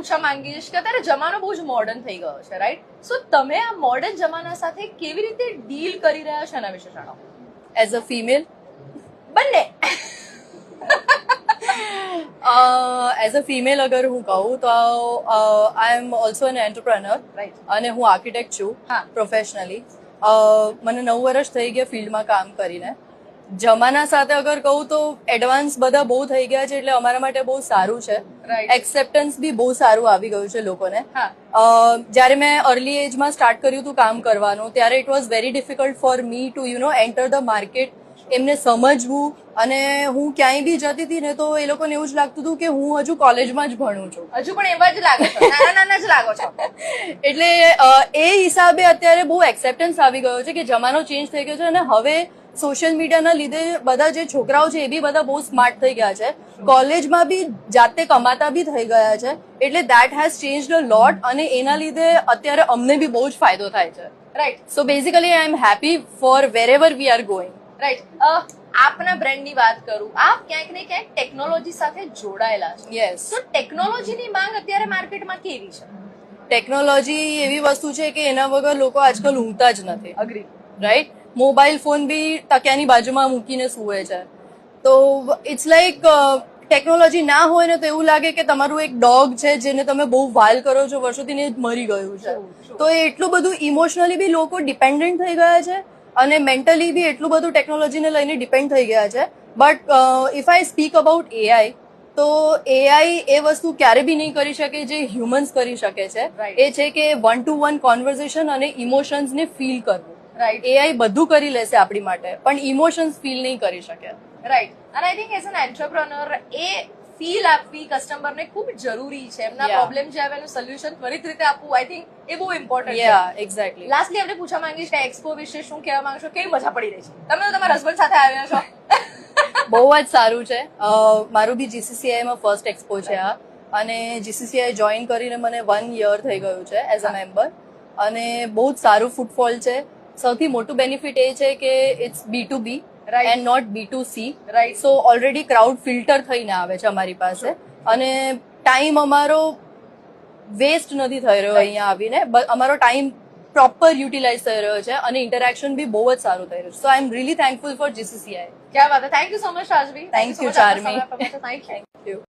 પૂછવા માંગીશ કે અત્યારે જમાનો બહુ જ મોડર્ન થઈ ગયો છે, રાઈટ? સો તમે આ મોડર્ન જમાના સાથે કેવી રીતે ડીલ કરી રહ્યા છો એના વિશે જણાવો. એઝ અ ફિમેલ, બંને. એઝ અ ફિમેલ અગર હું કહું તો I am also an entrepreneur, right. અને હું આર્કિટેક્ટ છું હા. પ્રોફેશનલી. મને 9 વર્ષ થઈ ગયા ફિલ્ડમાં કામ કરીને. જમાના સાથે અગર કહું તો એડવાન્સ બધા બહુ થઈ ગયા છે, એટલે અમારા માટે બહુ સારું છે. રાઈટ. એક્સેપ્ટન્સ બી બહુ સારું આવી ગયું છે લોકોને. હા. જ્યારે મેં અર્લી એજમાં સ્ટાર્ટ કર્યું હતું કામ કરવાનું, ત્યારે it was very difficult for me to enter the market, એમને સમજવું. અને હું ક્યાંય બી જતી હતી ને તો એ લોકોને એવું જ લાગતું હતું કે હું હજુ કોલેજમાં જ ભણું છું. હજુ પણ એવા જ લાગો છો, નાના નાના જ લાગો છો. એટલે એ હિસાબે અત્યારે બહુ એક્સેપ્ટન્સ આવી ગયો છે કે જમાનો ચેન્જ થઈ ગયો છે, અને હવે સોશિયલ મીડિયાના લીધે બધા જે છોકરાઓ છે એ બી બધા બહુ સ્માર્ટ થઈ ગયા છે. કોલેજમાં બી જાતે કમાતા બી થઈ ગયા છે. એટલે દેટ હેઝ ચેન્જડ અ લોટ, અને એના લીધે અત્યારે અમને બી બહુ જ ફાયદો થાય છે. Right. So basically I am happy four વેરેવર we are going. Right. આપના બ્રેન્ડની વાત કરું, આપ ક્યાંક ને ક્યાંક ટેકનોલોજી સાથે જોડાયેલા છો. યસ. તો ટેકનોલોજીની માંગ અત્યારે માર્કેટમાં કેવી છે? ટેકનોલોજી એવી વસ્તુ છે કે એના વગર લોકો આજકાલ ઊંઘતા જ નથી. અગ્રી. રાઈટ. મોબાઈલ ફોન બી તકિયાની બાજુમાં મૂકીને સૂવે છે. તો ઇટ્સ લાઈક ટેકનોલોજી ના હોય ને તો એવું લાગે કે તમારું એક ડોગ છે જેને તમે બહુ વાલ કરો છો વર્ષોથી, ને મરી ગયું છે. તો એ એટલું બધું ઇમોશનલી બી લોકો ડિપેન્ડન્ટ થઈ ગયા છે, અને મેન્ટલી બી એટલું બધું ટેકનોલોજીને લઈને ડિપેન્ડ થઈ ગયા છે. But if I speak about AI, તો એઆઈ એ વસ્તુ ક્યારે બી નહીં કરી શકે જે હ્યુમન્સ કરી શકે છે. Right. એ છે કે 1-to-1 કોન્વર્ઝેશન અને ઇમોશન્સને ફીલ કરવું. રાઈટ. એઆઈ બધું કરી લેશે આપણી માટે, પણ ઇમોશન્સ ફીલ નહીં કરી શકે. રાઈટ. અને I think as an entrepreneur A feel આપવી કસ્ટમરને ખૂબ જરૂરી છે. એમના Yeah. પ્રોબ્લેમ જે આવે એનું સોલ્યુશન ત્વરિત રીતે આપવું, આઈ થિંક એ બહુ ઇમ્પોર્ટન્ટ છે. યા એક્ઝેક્ટલી. લાસ્ટલી આપણે પૂછવા માંગીશ કે એક્સપો વિશે શું કહેવા માંગશો? કેવી મજા પડી રહી છે? તમે તો તમારા હસબન્ડ સાથે આવ્યા છો. બહુ જ સારું છે. મારું બી જીસીસીઆઈમાં ફર્સ્ટ એક્સપો છે આ, અને જીસીસીઆઈ જોઈન કરીને મને 1 યર થઈ ગયું છે એઝ અ મેમ્બર, અને બહુ જ સારું ફૂટફોલ છે. સૌથી મોટું બેનિફિટ એ છે કે it's B2B Right. And not B2C. Right. So already crowd filter થઈને આવે છે અમારી પાસે, અને ટાઈમ અમારો વેસ્ટ નથી થઈ રહ્યો અહીંયા આવીને. અમારો ટાઈમ પ્રોપર યુટિલાઇઝ થઈ રહ્યો છે, અને ઇન્ટરેક્શન બી બહુ જ સારું થઈ રહ્યું છે. So I am really thankful for GCCI. ક્યાં વાત છે. Thank you so much Rajvi. Thank you, Charmi. Thank you.